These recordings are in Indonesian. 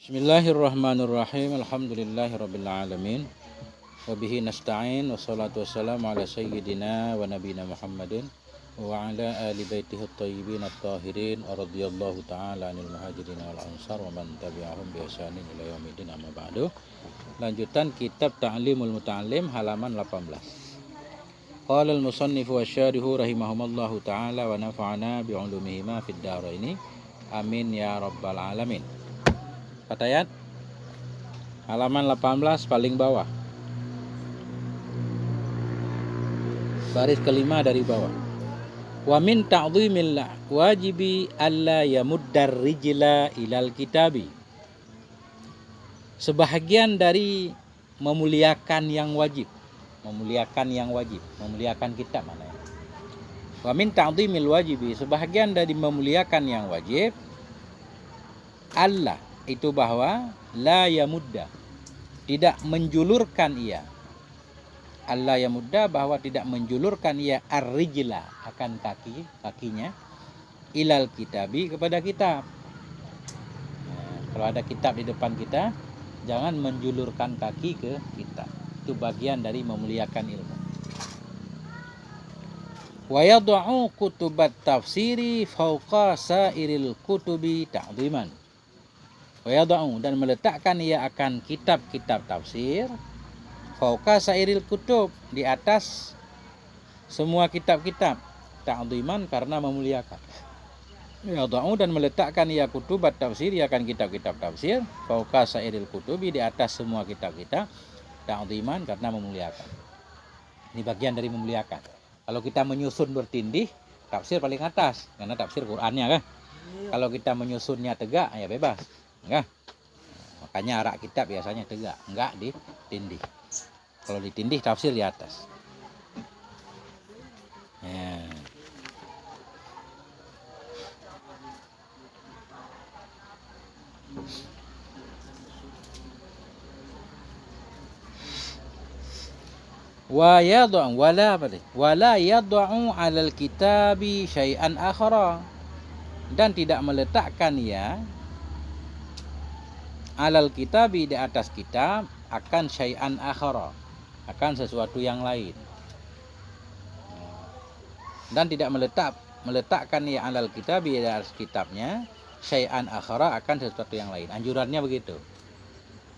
Bismillahirrahmanirrahim. Alhamdulillahirabbil alamin. Wa bihi nasta'in wassalatu wassalamu ala sayyidina wa nabiyina Muhammadin wa ala ali baitihi at-thayyibin at-tahirin radhiyallahu ta'ala anil muhajirin wal ansar wa man tabi'ahum bi ihsanin ila yaumil amma ba'du. Lanjutan kitab Ta'limul Muta'allim halaman 18. Qala al-musannifu wasyarihu rahimahumallahu ta'ala wa nafa'ana bi'ulumihima fid dharaini. Amin ya rabbal alamin. Fatayat halaman 18 paling bawah, baris kelima dari bawah. Wa min ta'dhimil wajibi alla yamuddar rijla ilal kitabi. Sebahagian dari memuliakan yang wajib, memuliakan kitab mana ya? Wa min ta'dhimil wajibi, sebahagian dari memuliakan yang wajib, Allah itu bahwa la yamudda, tidak menjulurkan ia. Allah yamudda, bahwa tidak menjulurkan ia ar-rijla, akan kakinya, ilal kitabi, kepada kitab. Nah, kalau ada kitab di depan kita, jangan menjulurkan kaki ke kitab. Itu bagian dari memuliakan ilmu. Wa yad'u kutubat tafsiri fawqa sairil kutubi ta'dhiman. Wayada'u, dan meletakkan ia akan kitab-kitab tafsir, fauqa sairil kutub, di atas semua kitab-kitab, ta'dhiman, karena memuliakan. Wayada'u, dan meletakkan ia kutubat tafsir, ia akan kitab-kitab tafsir, fauqa sairil kutubi, di atas semua kitab-kitab, ta'dhiman, karena memuliakan. Ini bagian dari memuliakan. Kalau kita menyusun bertindih, tafsir paling atas, karena tafsir Qur'annya kan. Kalau kita menyusunnya tegak, ya bebas. Enggak. Makanya arak kitab biasanya tegak, enggak ditindih. Kalau ditindih tafsir di atas. Ya. Wala yad'u 'alal kitabi syai'an akhara, dan tidak meletakkan ya alal kitabi, di atas kitab, akan syai'an akhara, akan sesuatu yang lain. Dan tidak meletakkan ya alal kitabi, di atas kitabnya, syai'an akhara, akan sesuatu yang lain. Anjurannya begitu.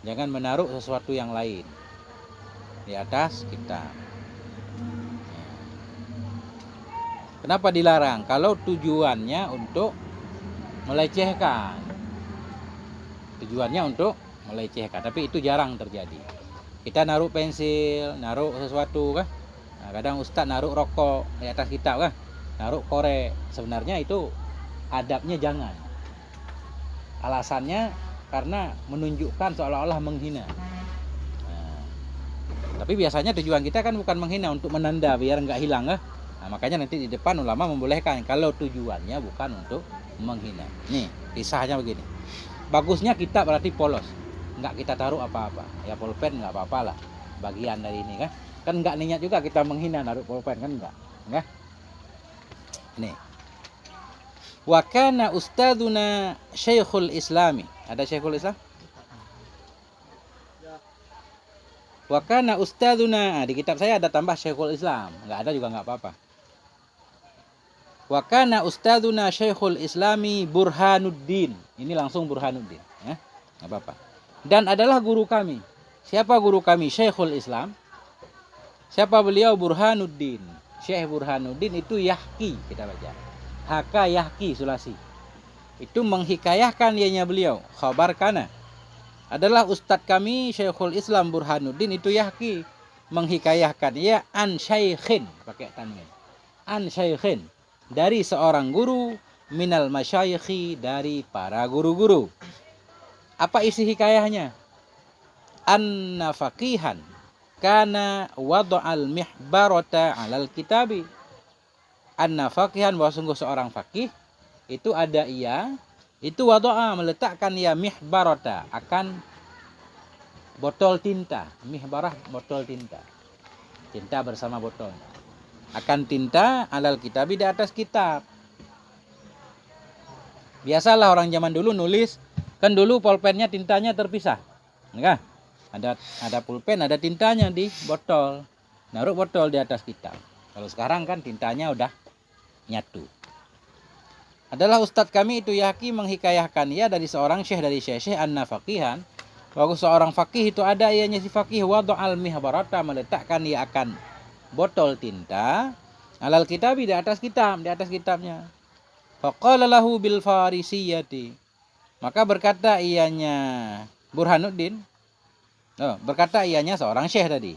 Jangan menaruh sesuatu yang lain di atas kitab. Kenapa dilarang? Kalau tujuannya untuk melecehkan. Tujuannya untuk melecehkan, tapi itu jarang terjadi. Kita naruh pensil, naruh sesuatu kah? Nah, kadang ustaz naruh rokok di atas kitab kah? Naruh korek. Sebenarnya itu adabnya jangan. Alasannya karena menunjukkan seolah-olah menghina. Nah, tapi biasanya tujuan kita kan bukan menghina, untuk menanda biar nggak hilang kah? Nah, makanya nanti di depan ulama membolehkan kalau tujuannya bukan untuk menghina. Nih, kisahnya begini. Bagusnya kitab berarti polos, nggak kita taruh apa-apa. Ya pulpen nggak apa-apa lah, bagian dari ini kan. Kan nggak niat juga kita menghina naruh pulpen kan, enggak. Nih. Wa kana ustadzuna Syekhul Islami. Ada Syekhul Islam? Wa kana ustadzuna, di kitab saya ada tambah Syekhul Islam. Nggak ada juga nggak apa-apa. Wa kana ustadzuna Syekhul Islami Burhanuddin. Ini langsung Burhanuddin, ya. Enggak apa-apa. Dan adalah guru kami. Siapa guru kami? Syekhul Islam. Siapa beliau? Burhanuddin. Syekh Burhanuddin itu yahki, kita baca. Haka yahki sulasi. Itu menghikayahkan ianya beliau. Khabar kana. Adalah ustadz kami Syekhul Islam Burhanuddin itu yahki, menghikayahkan ia an syaikhin, pakai tanwin. An syaikhin, dari seorang guru, minal masyayikhi, dari para guru-guru. Apa isi hikayahnya? Anna faqihan kana wada'al mihbarata 'alal kitabi. Anna faqihan, bahwa sungguh seorang faqih itu ada ia, itu wada'a, meletakkan ia mihbarata, akan botol tinta. Mihbarah, botol tinta. Tinta bersama botol. Akan tinta alal kitabi, di atas kitab. Biasalah orang zaman dulu nulis Kan dulu pulpennya tintanya terpisah. Enggak? Ada pulpen, ada tintanya di botol. Naruh botol di atas kitab. Kalau sekarang kan tintanya udah nyatu. Adalah ustadz kami itu Yahki menghikayahkan ia dari seorang syekh dari syekh anna faqihan, bahwa seorang fakih itu ada ianya si fakih wada'al mihbarata, meletakkan ia akan botol tinta alal kitabi, di atas kitabnya. Faqala lahu bil farisiyati, maka berkata ianya Burhanuddin, berkata ianya seorang syekh tadi.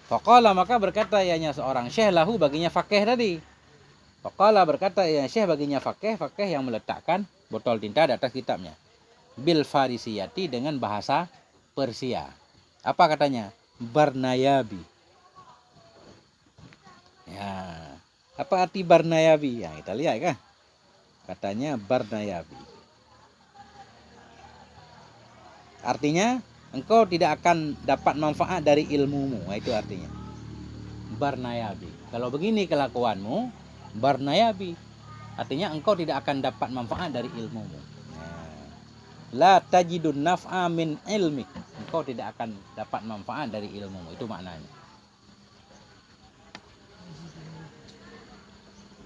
Faqala, maka berkata ianya seorang syekh lahu, baginya fakih tadi. Faqala, berkata ianya syekh baginya fakih yang meletakkan botol tinta di atas kitabnya. Bil farisiyati, dengan bahasa Persia. Apa katanya? Barnayabi. Ya, apa arti Barnayabi? Ya, kita lihat kan. Katanya Barnayabi. Artinya engkau tidak akan dapat manfaat dari ilmumu. Nah, itu artinya Barnayabi. Kalau begini kelakuanmu, Barnayabi, artinya engkau tidak akan dapat manfaat dari ilmumu. La tajidun naf'a min ilmik, engkau tidak akan dapat manfaat dari ilmumu. Itu maknanya.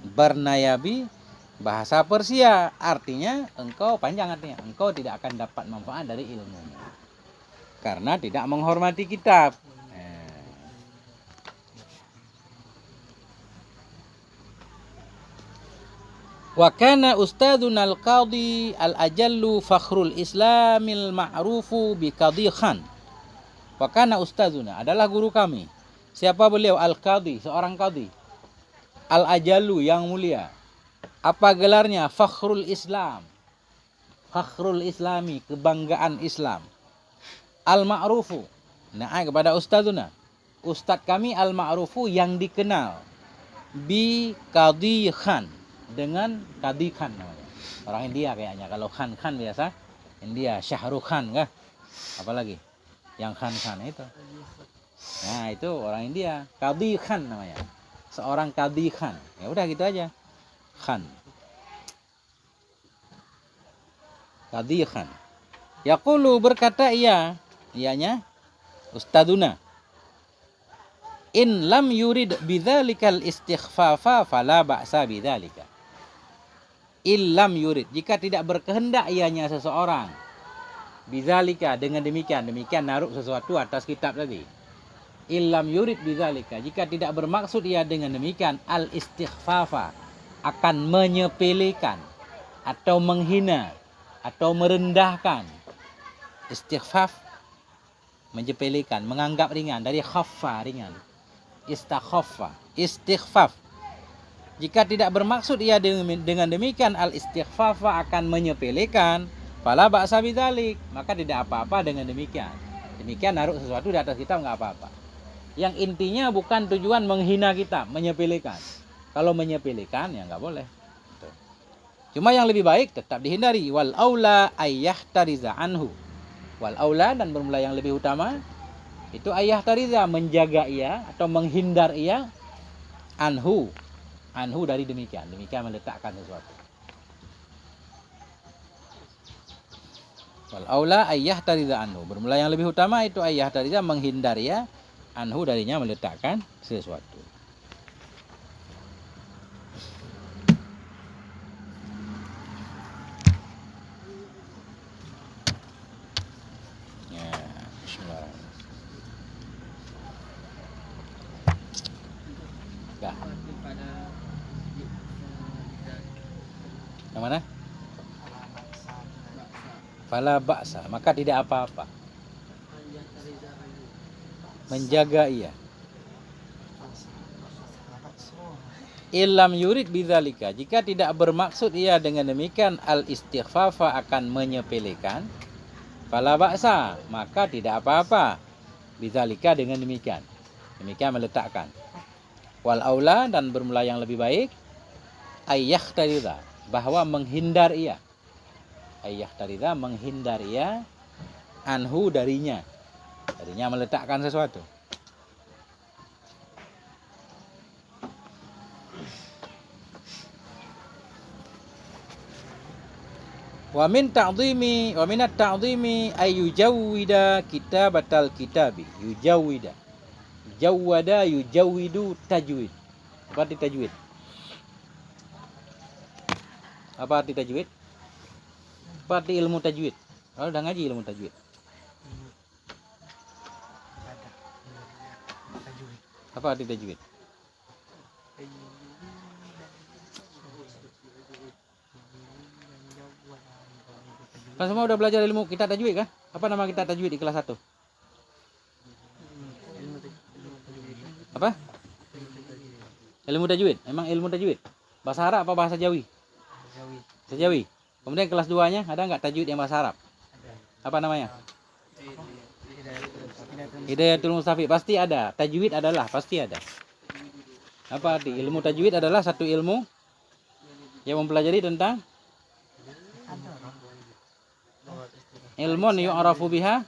Barnayabi, bahasa Persia, artinya engkau, panjang artinya, engkau tidak akan dapat manfaat dari ilmumu karena tidak menghormati kitab. Wa kana ustadzuna al-qadhi al-ajallu fakhrul islamil ma'rufu bi Qadhi Khan. Wa kana ustadzuna, adalah guru kami. Siapa beliau? Al-qadhi, seorang qadhi. Al-ajallu, yang mulia. Apa gelarnya? Fakhrul Islam. Fakhrul Islami, kebanggaan Islam. Al-ma'rufu, nah kepada ustadzuna, ustadz kami al-ma'rufu, yang dikenal. Bi Qadhi Khan, dengan Qadhi Khan namanya. Orang India kayaknya. Kalau Khan biasa India, Syahrukh Khan kah? Apalagi yang Khan itu. Nah, itu orang India. Qadhi Khan namanya. Seorang Qadhi Khan. Ya udah gitu aja. Khan. Qadhi Khan. Yaqulu, berkata ianya ustadzuna, in lam yurid bidzalikal istighfafa fala ba'sa bidzalika. Illam yurid, jika tidak berkehendak ianya seseorang, bidzalika, dengan demikian naruh sesuatu atas kitab tadi. Illam yurid bidzalika, jika tidak bermaksud ia dengan demikian al istighfafa, akan menyepelekan atau menghina atau merendahkan. Istighfaf, menyepelekan, menganggap ringan, dari khaffa, ringan. Istakhaffa, istighfaf. Jika tidak bermaksud ia dengan demikian al istighfafa, akan menyepelekan, fala ba'sa bidzalik, maka tidak apa-apa dengan demikian. Demikian naruh sesuatu di atas kitab enggak apa-apa. Yang intinya bukan tujuan menghina kitab, menyepelekan. Kalau menyepelekan ya enggak boleh. Cuma yang lebih baik tetap dihindari. Wal aula ayyahtariza anhu. Wal aula, dan bermula yang lebih utama, itu ayyahtariza, menjaga ia atau menghindar ia, anhu dari demikian meletakkan sesuatu. Wal aula ayyahtariza anhu, bermula yang lebih utama itu ayyahtariza, menghindar ia, anhu, darinya meletakkan sesuatu. Yang mana? Fala ba'sa, maka tidak apa-apa. Menjaga ia. Illam yurid bidzalika, jika tidak bermaksud ia dengan demikian al istighfafa, akan menyepelekan, fala ba'sa, maka tidak apa-apa. Bidzalika, dengan demikian meletakkan. Wal aula, dan bermula yang lebih baik, ayyahtariza, bahwa menghindar ia. Ayyahtariza, menghindar ia, anhu, darinya meletakkan sesuatu. Wa min ta'dhimi wa minat ta'dhimi ay yujawwida kitabatal kitabi. Yujawwida. Jawwada yujawwidu tajwid. Apa arti tajwid? Apa arti tajwid? Apa arti ilmu tajwid? Kalau udah ngaji ilmu tajwid. Apa arti tajwid? Kan semua udah belajar ilmu kitab tajwid kan? Apa nama kitab tajwid di kelas 1? Apa? Ilmu tajwid. Emang ilmu tajwid? Bahasa Arab apa bahasa Jawi? Bahasa Jawi. Kemudian kelas 2-nya ada nggak tajwid yang bahasa Arab? Apa namanya? Hidayatul Mustafi. Pasti ada. Tajwid adalah pasti ada. Apa arti? Ilmu tajwid adalah satu ilmu yang mempelajari tentang ilmun yu'rafu biha.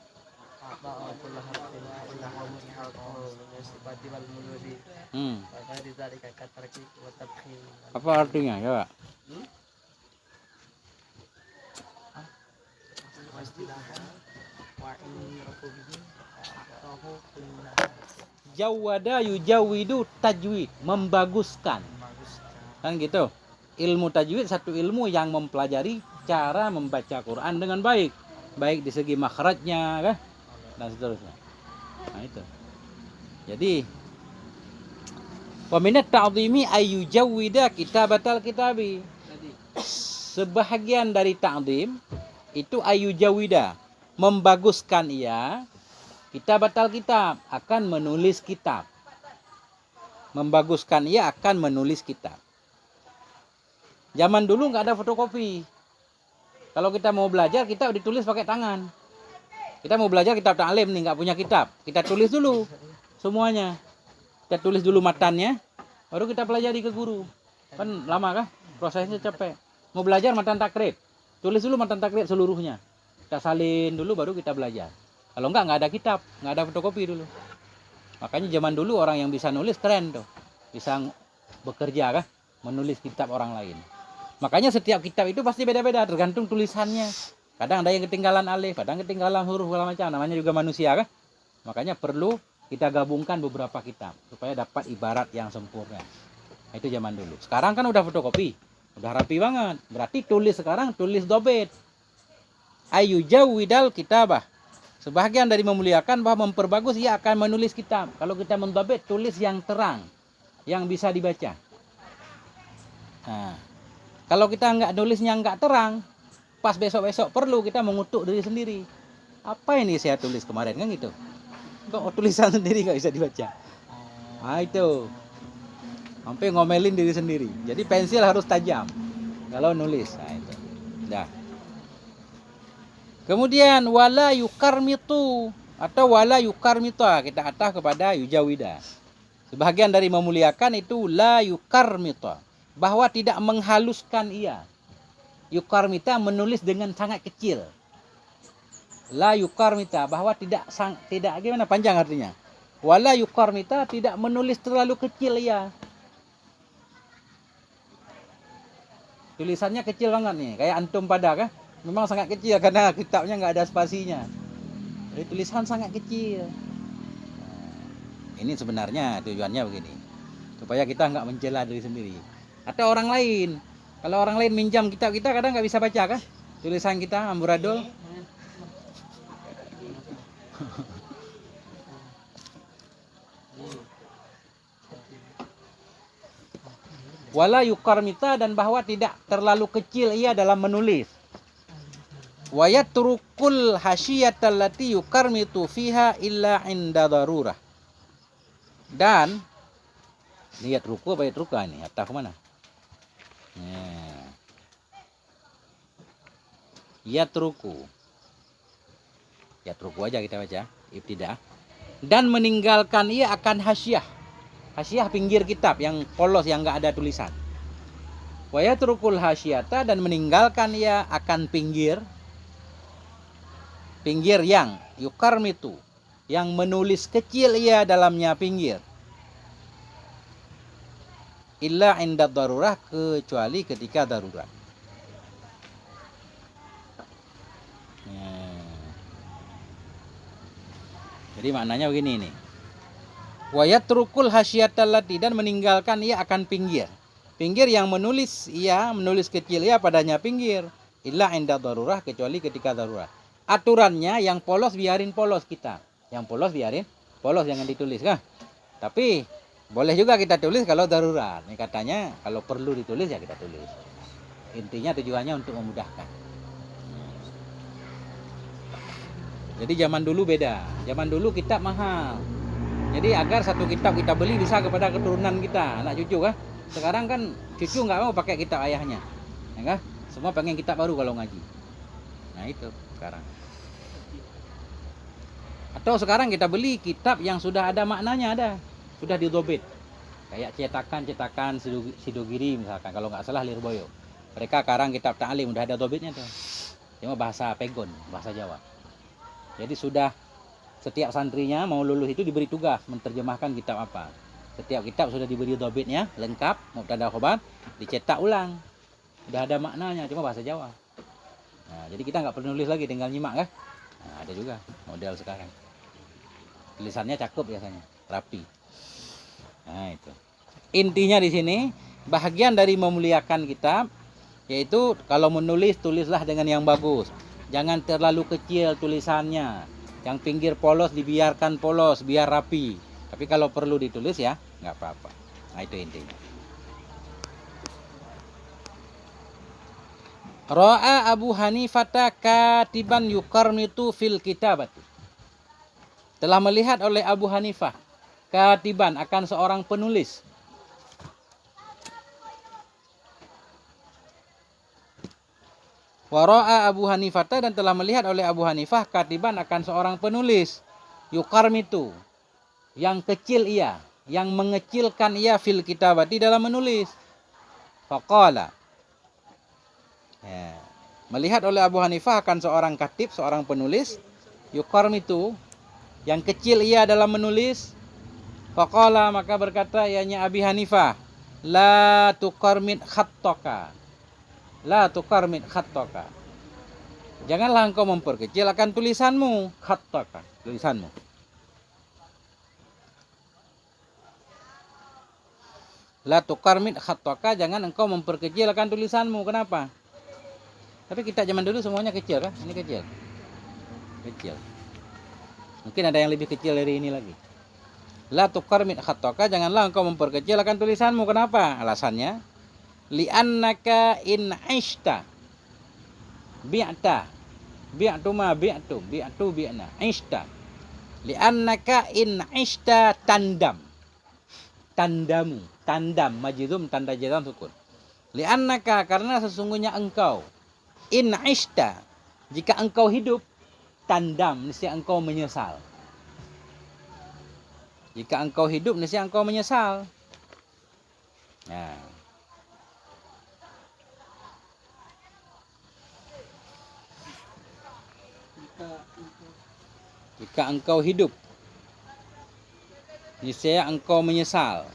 Apa artinya? Ya. Jawwada yujawwidu tajwid, membaguskan. Kan gitu. Ilmu tajwid satu ilmu yang mempelajari cara membaca Quran dengan baik. Baik di segi makhrajnya kan? Dan seterusnya. Nah itu. Jadi wa minat ta'dhimi ay yujawwida kitabatal kitabi. Sebahagian dari ta'dhim itu ay yujawwida, membaguskan ia kitabatal kitab, akan menulis kitab. Membaguskan ia akan menulis kitab. Zaman dulu nggak ada fotokopi. Kalau kita mau belajar, kita ditulis pakai tangan. Kita mau belajar kitab ta'lim nih, nggak punya kitab. Kita tulis dulu semuanya. Kita tulis dulu matannya, baru kita pelajari ke guru. Kan lama kan? Prosesnya capek. Mau belajar matan takrib, tulis dulu matan takrib seluruhnya. Kita salin dulu, baru kita belajar. Kalau nggak ada kitab, nggak ada fotokopi dulu. Makanya zaman dulu orang yang bisa nulis keren tuh. Bisa bekerja kan? Menulis kitab orang lain. Makanya setiap kitab itu pasti beda-beda, tergantung tulisannya. Kadang ada yang ketinggalan alif, kadang ketinggalan huruf segala macam. Namanya juga manusia kan? Makanya perlu kita gabungkan beberapa kitab supaya dapat ibarat yang sempurna. Itu zaman dulu. Sekarang kan udah fotokopi, udah rapi banget. Berarti tulis sekarang tulis dobet. Ayu jawwidal kitabah. Sebahagian dari memuliakan bahwa memperbagus ia akan menulis kitab. Kalau kita mendobet, tulis yang terang, yang bisa dibaca. Nah, kalau kita nggak nulisnya nggak terang, pas besok-besok perlu kita mengutuk diri sendiri. Apa ini saya tulis kemarin kan gitu? Kok tulisan sendiri nggak bisa dibaca? Nah itu, sampai ngomelin diri sendiri. Jadi pensil harus tajam kalau nulis. Nah itu, dah. Kemudian wala yukarmitu atau wala yukarmita, kita atah kepada yujawida. Sebahagian dari memuliakan itu la yukarmita, bahwa tidak menghaluskan ia. Yukarmita menulis dengan sangat kecil. La yukarmita, bahwa tidak gimana panjang artinya. Wala yukarmita, tidak menulis terlalu kecil ia. Tulisannya kecil banget nih, kayak antum pada kan? Memang sangat kecil karena kitabnya nggak ada spasinya. Jadi tulisan sangat kecil. Nah, ini sebenarnya tujuannya begini, supaya kita nggak mencela diri sendiri. Atau orang lain. Kalau orang lain minjam kitab kita kadang nggak bisa baca kan? Tulisan kita amburadul. Wala yukarmita, dan bahwa tidak terlalu kecil ia dalam menulis. Wa yatrukul hasyiyatal lati yukarmitu fiha illa inda darurah. Dan lihat ruku apa yatruka ini? Atau kemana? Yatruku. Yatruku aja kita baca. Ibtidah. Dan meninggalkan ia akan hasyiyah. Hasyiyah pinggir kitab yang polos, yang enggak ada tulisan. Wa yatrukul hasyiyata, dan meninggalkan ia akan pinggir yang yukarmitu, yang menulis kecil ia dalamnya pinggir. Illa inda darurah, kecuali ketika darurat. Jadi maknanya begini nih. Wa yatrukul hasyatallati, dan meninggalkan ia akan pinggir. Pinggir yang menulis kecil ia padanya pinggir. Illa inda darurah, kecuali ketika darurat. Aturannya yang polos biarin polos kita. Yang polos biarin polos, jangan ditulis kah? Tapi boleh juga kita tulis kalau darurat. Ini katanya kalau perlu ditulis ya kita tulis. Intinya tujuannya untuk memudahkan. Jadi zaman dulu beda. Zaman dulu kitab mahal. Jadi agar satu kitab kita beli bisa kepada keturunan kita, anak cucu kah? Sekarang kan cucu nggak mau pakai kitab ayahnya, ya kah? Semua pengen kitab baru kalau ngaji. Nah itu sekarang. Atau sekarang kita beli kitab yang sudah ada maknanya, sudah didobit. Kayak cetakan Sidogiri misalkan, kalau nggak salah Lirboyo. Mereka sekarang kitab ta'lim udah ada dobitnya tuh. Cuma bahasa Pegon, bahasa Jawa. Jadi sudah setiap santrinya mau lulus itu diberi tugas menerjemahkan kitab apa. Setiap kitab sudah diberi dobitnya lengkap, mubtada khobar, dicetak ulang. Udah ada maknanya, cuma bahasa Jawa. Nah, jadi kita nggak perlu nulis lagi, tinggal nyimak kan? Nah, ada juga model sekarang. Tulisannya cakep biasanya, rapi. Nah, itu. Intinya di sini bahagian dari memuliakan kitab yaitu kalau menulis, tulislah dengan yang bagus. Jangan terlalu kecil tulisannya. Yang pinggir polos dibiarkan polos, biar rapi. Tapi kalau perlu ditulis ya, nggak apa-apa. Nah itu intinya. Ra'a Abu Hanifah katiban yuqarnitu fil kitabati. Telah melihat oleh Abu Hanifah katiban akan seorang penulis. Wara'a Abu Hanifah, dan telah melihat oleh Abu Hanifah katiban akan seorang penulis. Yuqarmitu, yang kecil ia, yang mengecilkan ia fil kitabati dalam menulis. Faqala, ya, melihat oleh Abu Hanifah akan seorang katib, seorang penulis. Yuqarmitu, yang kecil ia dalam menulis. Faqala, maka berkata ianya Abi Hanifah, la tuqarmit khattaka. La tuqarmit khattaka. Janganlah engkau memperkecil akan tulisanmu. Khattaka, tulisanmu. La tuqarmit khattaka, jangan engkau memperkecil akan tulisanmu. Kenapa? Tapi kita zaman dulu semuanya kecil kan? Ini kecil. Kecil. Mungkin ada yang lebih kecil dari ini lagi. La tuqarmit khattaka, janganlah engkau memperkecil akan tulisanmu. Kenapa? Alasannya li'annaka in aishta bi'ta bi'tu ma bi'tu bi'tu bi'na aishta li'annaka in aishta tandam tandamu tandam majzum tanda jazam sukun li'annaka, karena sesungguhnya engkau in aishta, jika engkau hidup, tandam, niscaya engkau menyesal. Jika engkau hidup, niscaya engkau menyesal. Nah, jika engkau hidup, niscaya engkau menyesal.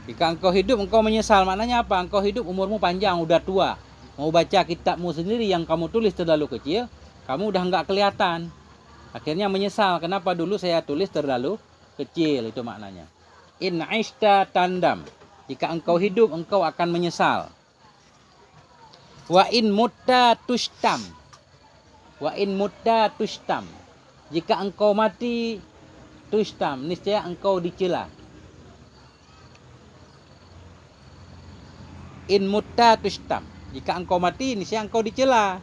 Jika engkau hidup, engkau menyesal. Maknanya apa? Engkau hidup, umurmu panjang, udah tua. Mau baca kitabmu sendiri yang kamu tulis terlalu kecil, kamu udah nggak kelihatan. Akhirnya menyesal. Kenapa dulu saya tulis terlalu kecil? Itu maknanya. In aishta tandam. Jika engkau hidup, engkau akan menyesal. Wa in mutta tustam. Wa in mutta tustam. Jika engkau mati, tustam, niscaya engkau dicela. In mutta tustam. Jika engkau mati, niscaya engkau dicela.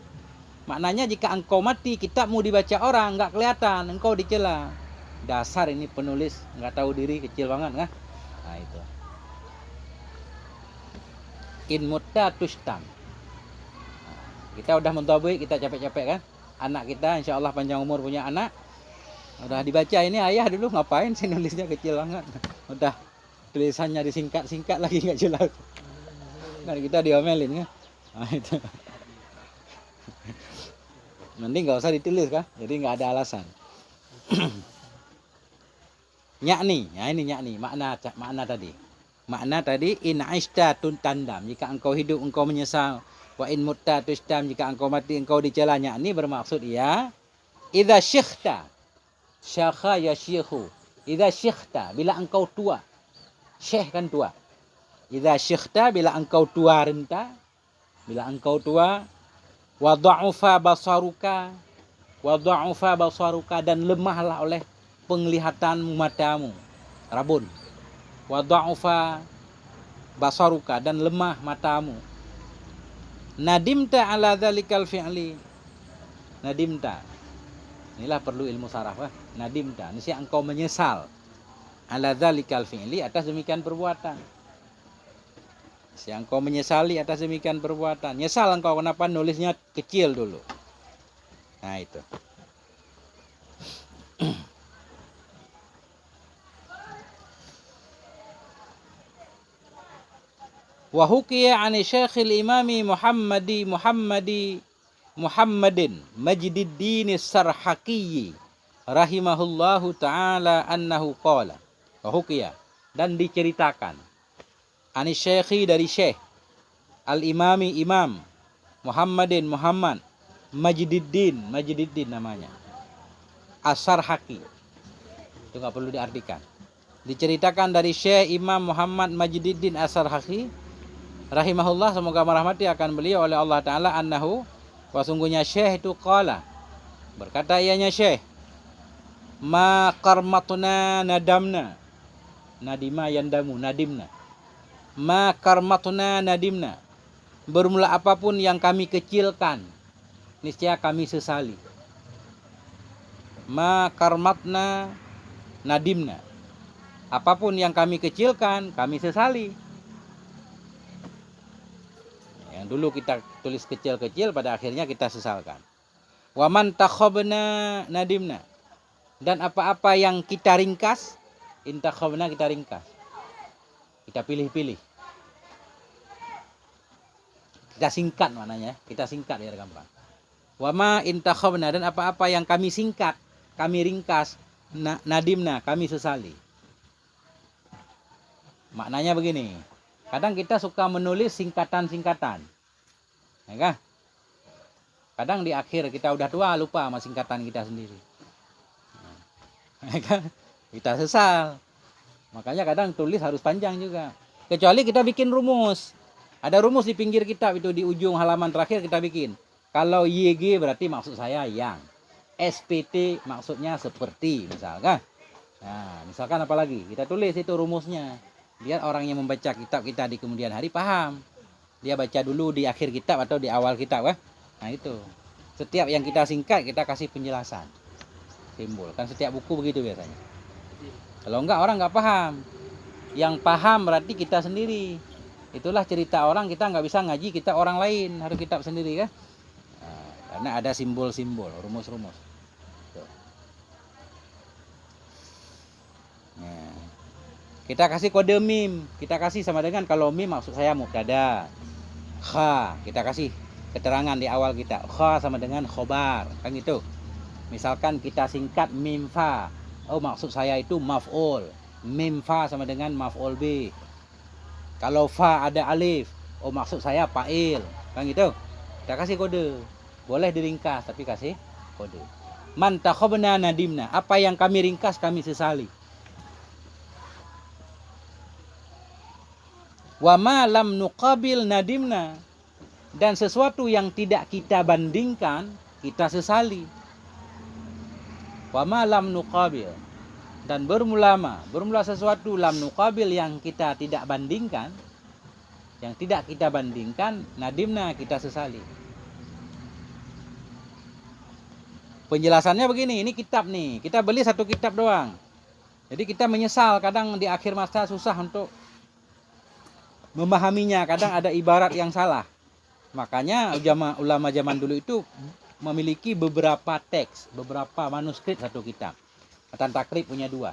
Maknanya jika engkau mati, kitabmu dibaca orang, nggak kelihatan, engkau dicela. Dasar ini penulis nggak tahu diri, kecil banget kan? Nah itu. In mutta tustam. Kita udah mentabui, kita capek-capek kan. Anak kita insya Allah panjang umur punya anak. Udah dibaca ini, ayah dulu ngapain sih nulisnya kecil banget. Udah tulisannya disingkat-singkat lagi nggak jelas. Nah kita diomelin kan. Nah itu. Nanti nggak usah ditulis kan. Jadi nggak ada alasan. Nyakni, ya ini nyakni, makna tadi. Makna tadi in aishta tun tandam. Jika engkau hidup engkau menyesal. Wa in mutta tustam, jika engkau mati engkau dicelanya. Ini bermaksud ya, idza syikhta, syakha ya syikhu. Idza syikhta, bila engkau tua. Syekh kan tua. Idza syikhta, bila engkau tua renta, bila engkau tua, wa dha'ufa basaruka, dan lemahlah oleh penglihatan matamu, rabun. Wa dha'ufa basaruka, dan lemah matamu. Nadimta ala dzalikal fi'li. Nadimta. Inilah perlu ilmu saraf. Nadimta. Niscaya engkau menyesal. Ala dzalikal fi'li, atas demikian perbuatan. Niscaya engkau menyesali atas demikian perbuatan. Nyesal engkau kenapa nulisnya kecil dulu. Nah itu. Wa hukiya 'ani Syekhil Imami Muhammadin Majdiddin Sarhaqi rahimahullahu taala annahu qala. Wa hukiya, dan diceritakan, 'ani Syekhi, dari Syekh Al-Imami Imam Muhammad Majdiddin namanya, As-Sarhaqi. Itu enggak perlu diartikan. Diceritakan dari Syekh Imam Muhammad Majdiddin As-Sarhaqi rahimahullah, semoga merahmati akan beliau oleh Allah Ta'ala, annahu, wasungguhnya Syekh itu qala, berkata ianya Syekh, ma karmatuna nadamna, nadima yandamu, nadimna, ma karmatuna nadimna, bermula apapun yang kami kecilkan, niscaya kami sesali. Ma karmatna nadimna, apapun yang kami kecilkan, kami sesali. Yang dulu kita tulis kecil-kecil, pada akhirnya kita sesalkan. Wa man takhabna nadimna, dan apa-apa yang kita ringkas, intakhabna, kita ringkas, kita pilih-pilih, kita singkat, maknanya kita singkat biar gampang. Wa ma intakhabna, dan apa-apa yang kami singkat, kami ringkas, nadimna, kami sesali. Maknanya begini, kadang kita suka menulis singkatan-singkatan, ya kan? Kadang di akhir kita udah tua lupa sama singkatan kita sendiri, ya kan? Kita sesal. Makanya kadang tulis harus panjang juga. Kecuali kita bikin rumus. Ada rumus di pinggir kitab itu, di ujung halaman terakhir kita bikin. Kalau YG berarti maksud saya yang. SPT maksudnya seperti, misalkan. Nah, misalkan apa lagi? Kita tulis itu rumusnya. Biar orang yang membaca kitab kita di kemudian hari paham. Dia baca dulu di akhir kitab atau di awal kitab, kan? Nah itu. Setiap yang kita singkat kita kasih penjelasan, simbol. Kan setiap buku begitu biasanya. Kalau enggak orang enggak paham. Yang paham berarti kita sendiri. Itulah cerita orang, kita enggak bisa ngaji kita orang lain, harus kitab sendiri, kan? Nah, karena ada simbol-simbol, rumus-rumus. Nah. Kita kasih kode mim, kita kasih sama dengan, kalau mim maksud saya mubtada. Kha, kita kasih keterangan di awal kita. Kha sama dengan khobar, kan gitu. Misalkan kita singkat mim fa. Oh, maksud saya itu maf'ul. Mim fa sama dengan maf'ul bi. Kalau fa ada alif, oh maksud saya fa'il, kan gitu. Kita kasih kode. Boleh diringkas tapi kasih kode. Man takhabna nadimna, apa yang kami ringkas kami sesali. Wa ma lam nuqabil nadimna, dan sesuatu yang tidak kita bandingkan kita sesali. Wa ma lam nuqabil, dan bermula sesuatu lam nuqabil yang kita tidak bandingkan, yang tidak kita bandingkan, nadimna, kita sesali. Penjelasannya begini, ini kitab nih, kita beli satu kitab doang. Jadi kita menyesal, kadang di akhir masa susah untuk memahaminya, kadang ada ibarat yang salah. Makanya ulama zaman dulu itu memiliki beberapa teks, beberapa manuskrip satu kitab. Matan Takrib punya 2.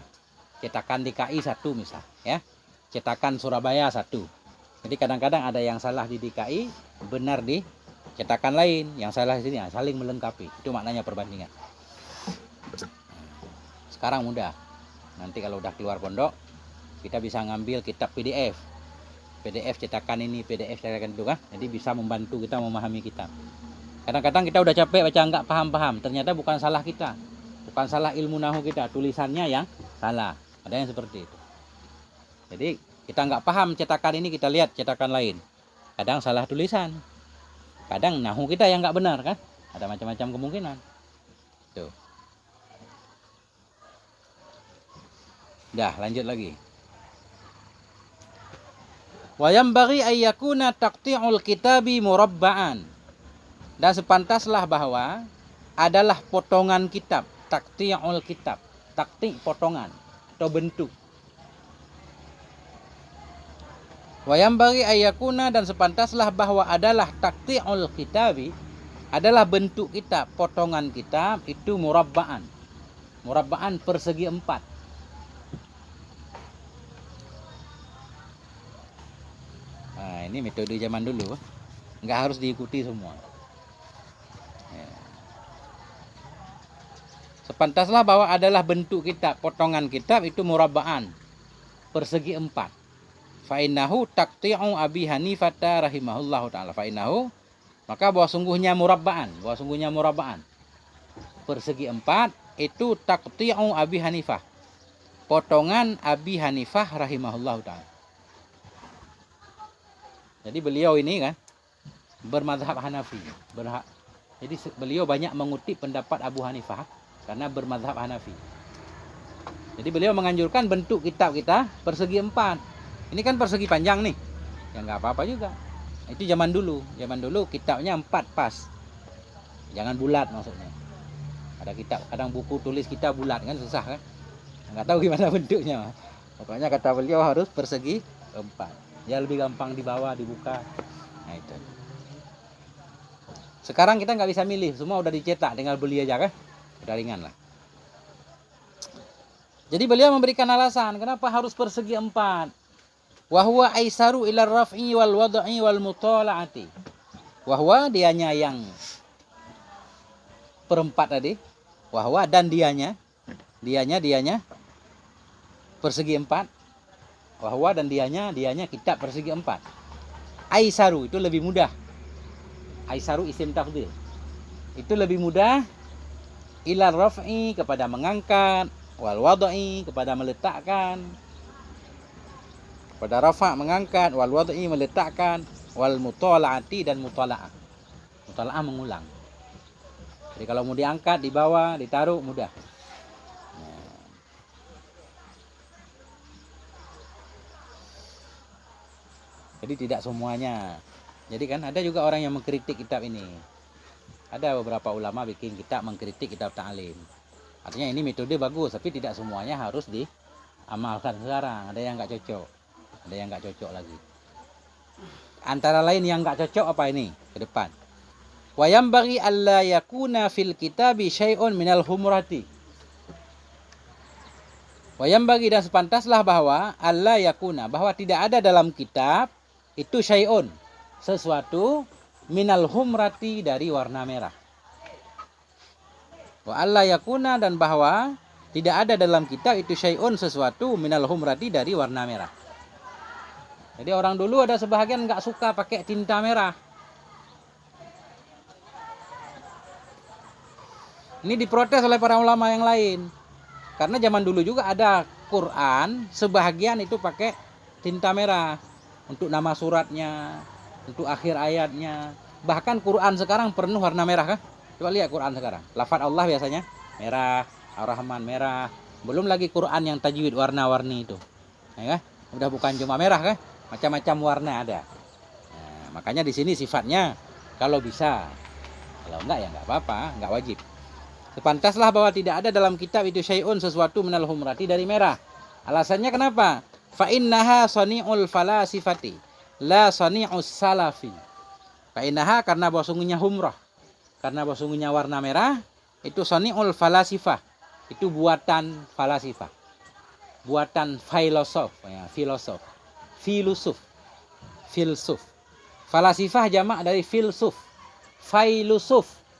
Cetakan DKI 1 misal, ya. Cetakan Surabaya 1. Jadi kadang-kadang ada yang salah di DKI, benar di cetakan lain, yang salah di sini, saling melengkapi. Itu maknanya perbandingan. Sekarang mudah. Nanti kalau udah keluar pondok, kita bisa ngambil kitab PDF. PDF cetakan ini, PDF cetakan itu kan. Jadi bisa membantu kita memahami kitab. Kadang-kadang kita udah capek baca nggak paham-paham, ternyata bukan salah kita, bukan salah ilmu nahu kita, tulisannya yang salah. Ada yang seperti itu. Jadi kita nggak paham cetakan ini, kita lihat cetakan lain. Kadang salah tulisan, kadang nahu kita yang nggak benar kan. Ada macam-macam kemungkinan. Tuh. Dah, lanjut lagi. Wa yambaghi ay yakuna taqti'ul kitabi murabba'an. Dan sepantaslah bahwa adalah potongan kitab, taqti'ul kitab, takti potongan atau bentuk. Wa yambaghi ay yakuna, dan sepantaslah bahwa adalah taqti'ul kitabi, adalah bentuk kitab, potongan kitab itu murabba'an. Murabba'an persegi 4. Nah, ini metode zaman dulu, nggak harus diikuti semua. Ya. Sepantaslah bahwa adalah bentuk kitab, potongan kitab itu murabba'an, persegi 4. Fa'innahu taqti'u Abi Hanifah rahimahullahu ta'ala. Fa'innahu, maka bahwa sungguhnya murabba'an, persegi 4 itu taqti'u Abi Hanifah, potongan Abi Hanifah rahimahullahu ta'ala. Jadi beliau ini kan bermadzhab Hanafi. Jadi beliau banyak mengutip pendapat Abu Hanifah karena bermadzhab Hanafi. Jadi beliau menganjurkan bentuk kitab kita persegi 4. Ini kan persegi panjang nih. Ya nggak apa-apa juga. Itu zaman dulu. Zaman dulu kitabnya 4 pas. Jangan bulat maksudnya. Ada kitab, kadang buku tulis kita bulat kan susah kan. Nggak tahu gimana bentuknya. Pokoknya kata beliau harus persegi 4. Ya lebih gampang dibawa, dibuka. Nah itu. Sekarang kita nggak bisa milih, semua udah dicetak, tinggal beli aja kan. Udah ringan lah. Jadi beliau memberikan alasan kenapa harus persegi 4. Wahwa aisaru ila raf'i wal wad'i wal mutala'ati. Wahwa dianya yang perempat tadi. Wahwa dan dianya persegi 4. Wahwa dan dianya kitab persegi 4. Aisaru itu lebih mudah. Aisaru isim tafdhil. Itu lebih mudah ila raf'i kepada mengangkat, wal wad'i kepada meletakkan. Kepada rafa' mengangkat, wal wad'i meletakkan, wal mutala'ati dan mutala'ah. Mutala'ah mengulang. Jadi kalau mau diangkat, dibawa, ditaruh mudah. Jadi tidak semuanya. Jadi kan ada juga orang yang mengkritik kitab ini. Ada beberapa ulama bikin kitab mengkritik kitab ta'lim. Artinya ini metode bagus, tapi tidak semuanya harus diamalkan sekarang. Ada yang nggak cocok, ada yang nggak cocok lagi. Antara lain yang nggak cocok apa ini ke depan? Wa yambaghi alla yakuna fil kitabi syai'un minal humrati. Wa yambaghi, dan sepantaslah bahwa alla yakuna, bahwa tidak ada dalam kitab itu syai'un, sesuatu, minal humrati, dari warna merah. Wa alla yakuna, dan bahwa tidak ada dalam kitab itu syai'un, sesuatu, minal humrati, dari warna merah. Jadi orang dulu ada sebahagian nggak suka pakai tinta merah. Ini diprotes oleh para ulama yang lain. Karena zaman dulu juga ada Quran, sebahagian itu pakai tinta merah. Untuk nama suratnya, untuk akhir ayatnya. Bahkan Quran sekarang penuh warna merah kan? Coba lihat Quran sekarang. Lafaz Allah biasanya merah, Ar-Rahman merah. Belum lagi Quran yang tajwid warna-warni itu. Ya kan? Udah bukan cuma merah kan? Macam-macam warna ada. Nah, makanya di sini sifatnya kalau bisa. Kalau enggak ya enggak apa-apa, enggak wajib. Sepantaslah bahwa tidak ada dalam kitab itu syai'un, sesuatu minal humrati, dari merah. Alasannya kenapa? Fa innaha sani'ul falasifati la sani'us salafi. Fa innaha, karena bahwa sungguhnya humrah, karena bahwa sungguhnya warna merah itu sani'ul falasifah, itu buatan falasifah, buatan filosof, ya, filsuf. Falasifah jamak dari filsuf,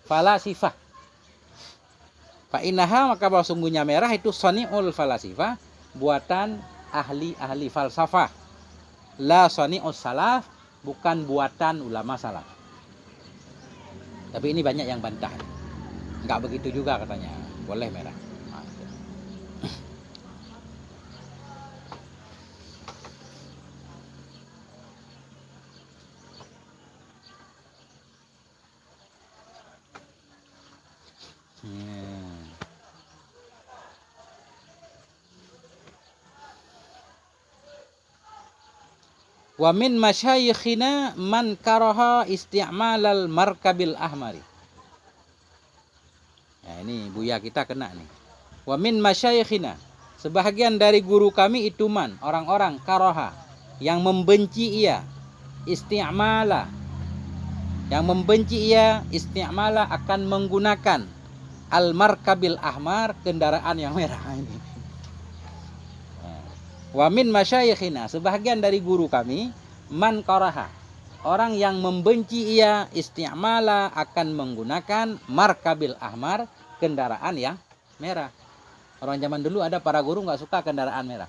falasifah. Fa innaha, maka bahwa sungguhnya merah itu sani'ul falasifah, buatan ahli-ahli falsafah. la sani'us salaf, bukan buatan ulama salaf. Tapi ini banyak yang bantah. Enggak begitu juga katanya. Boleh merah. Nah, itu. Wa min masyayikhina man karaha isti'malal markabil ahmari. Nah, ini Buya kita kena nih. Wa min masyayikhina, sebahagian dari guru kami itu man, orang-orang karaha, yang membenci ia, isti'mala, yang membenci ia, isti'mala akan menggunakan al markabil ahmar, kendaraan yang merah ini. Wa min masyayikhina, sebahagian dari guru kami, man karaha, orang yang membenci ia, isti'mala akan menggunakan markabil ahmar, kendaraan yang merah. Orang zaman dulu ada para guru nggak suka kendaraan merah.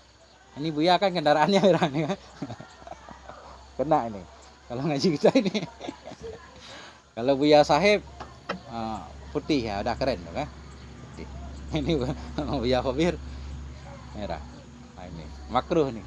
Ini Buya kan kendaraannya merah nih kan. Kena ini. Kalau ngaji kita ini. Kalau Buya Sahib putih ya, udah keren tuh kan. Putih. Ini Buya Khobir merah. Nah, ini makruh nih.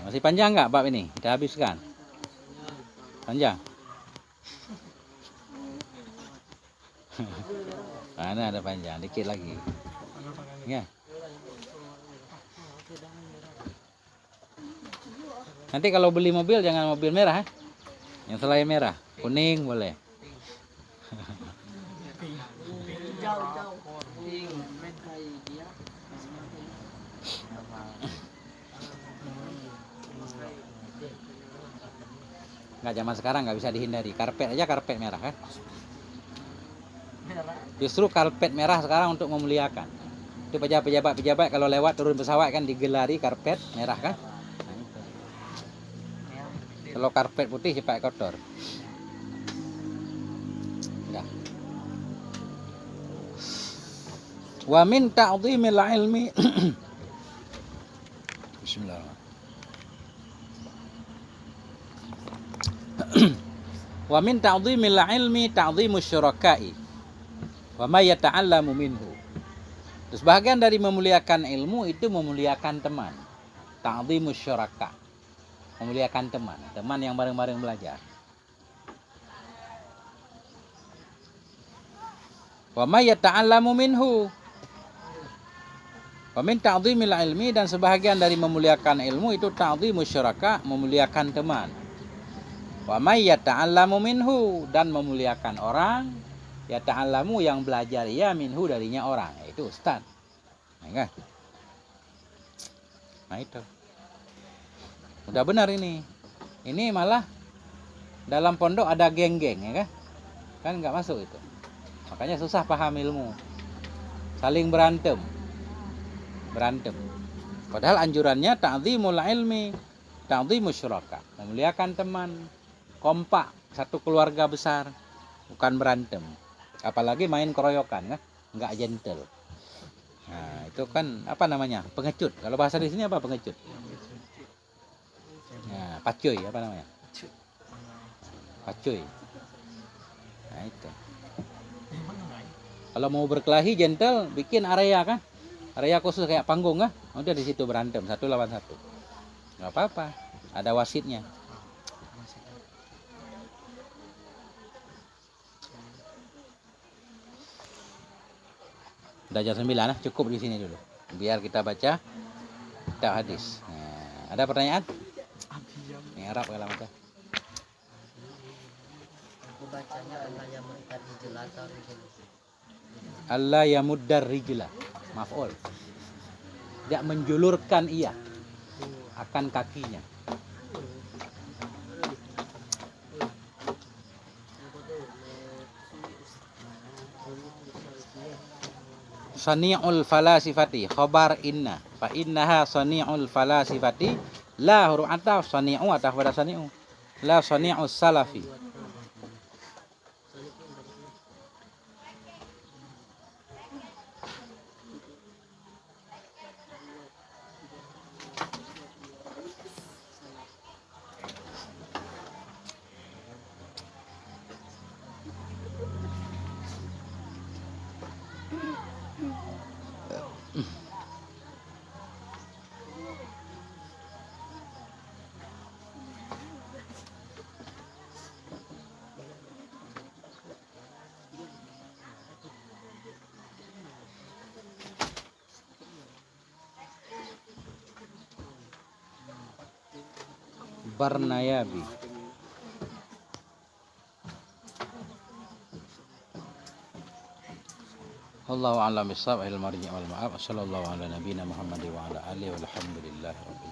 Masih panjang nggak Pak ini? Kita habiskan. Panjang. Mana ada panjang, dikit lagi. Ya. Nanti kalau beli mobil jangan mobil merah, yang selain merah, kuning boleh. Nggak, zaman sekarang nggak bisa dihindari. Karpet aja karpet merah kan. Justru karpet merah sekarang untuk memuliakan. Itu pejabat kalau lewat turun pesawat kan digelari karpet merah kan. Nah, itu. Kalau karpet putih cepat kotor. Udah. Wa min ta'dhimil ilmi. Bismillahirrahmanirrahim. Wa min ta'dhimil ilmi ta'dhimus syuraka'i wa may yata'allamu minhu. Terus bagian dari memuliakan ilmu itu memuliakan teman. Ta'dhimus syuraka. Memuliakan teman, teman yang bareng-bareng belajar. Wa may yata'allamu minhu. Wa min ta'dhimil ilmi, dan sebahagian dari memuliakan ilmu itu ta'dhimus syuraka, memuliakan teman. Wa may yata'allamu minhu, dan memuliakan orang, yata'allamu yang belajar ia, minhu darinya orang, yaitu ustaz. Nah, kan? Nah itu. Udah benar ini. Ini malah dalam pondok ada geng-geng ya kan? Kan nggak masuk itu. Makanya susah paham ilmu. Saling berantem. Padahal anjurannya ta'dhimul ilmi, ta'dhimus syuraka, memuliakan teman. Kompak, satu keluarga besar, bukan berantem. Apalagi main keroyokan kan, nggak gentle. Nah itu kan apa namanya, pengecut. Kalau bahasa di sini apa pengecut? Nah, pacuy apa namanya? Pacuy. Nah itu. Kalau mau berkelahi gentle, bikin area kan, area khusus kayak panggung kan, udah di situ berantem 1 lawan 1. Nggak apa-apa, ada wasitnya. Udah jam 9 lah, cukup di sini dulu. Biar kita baca kitab hadis. Nah, ada pertanyaan? Ini Arab kalau macam. Aku bacanya Allah yamuddar rijla. Maf'ul. Tidak menjulurkan ia akan kakinya. sani'ul falasifati khobar inna fa innaha sani'ul falasifati la huruf ataf sani'u ataf pada sani'u la sani'us salafi. Barnayabi. Allahu a'lam bissawab. Ilmu marji' wal ma'ab. Sallallahu ala nabiyina Muhammad wa ala alihi walhamdulillahi rabbil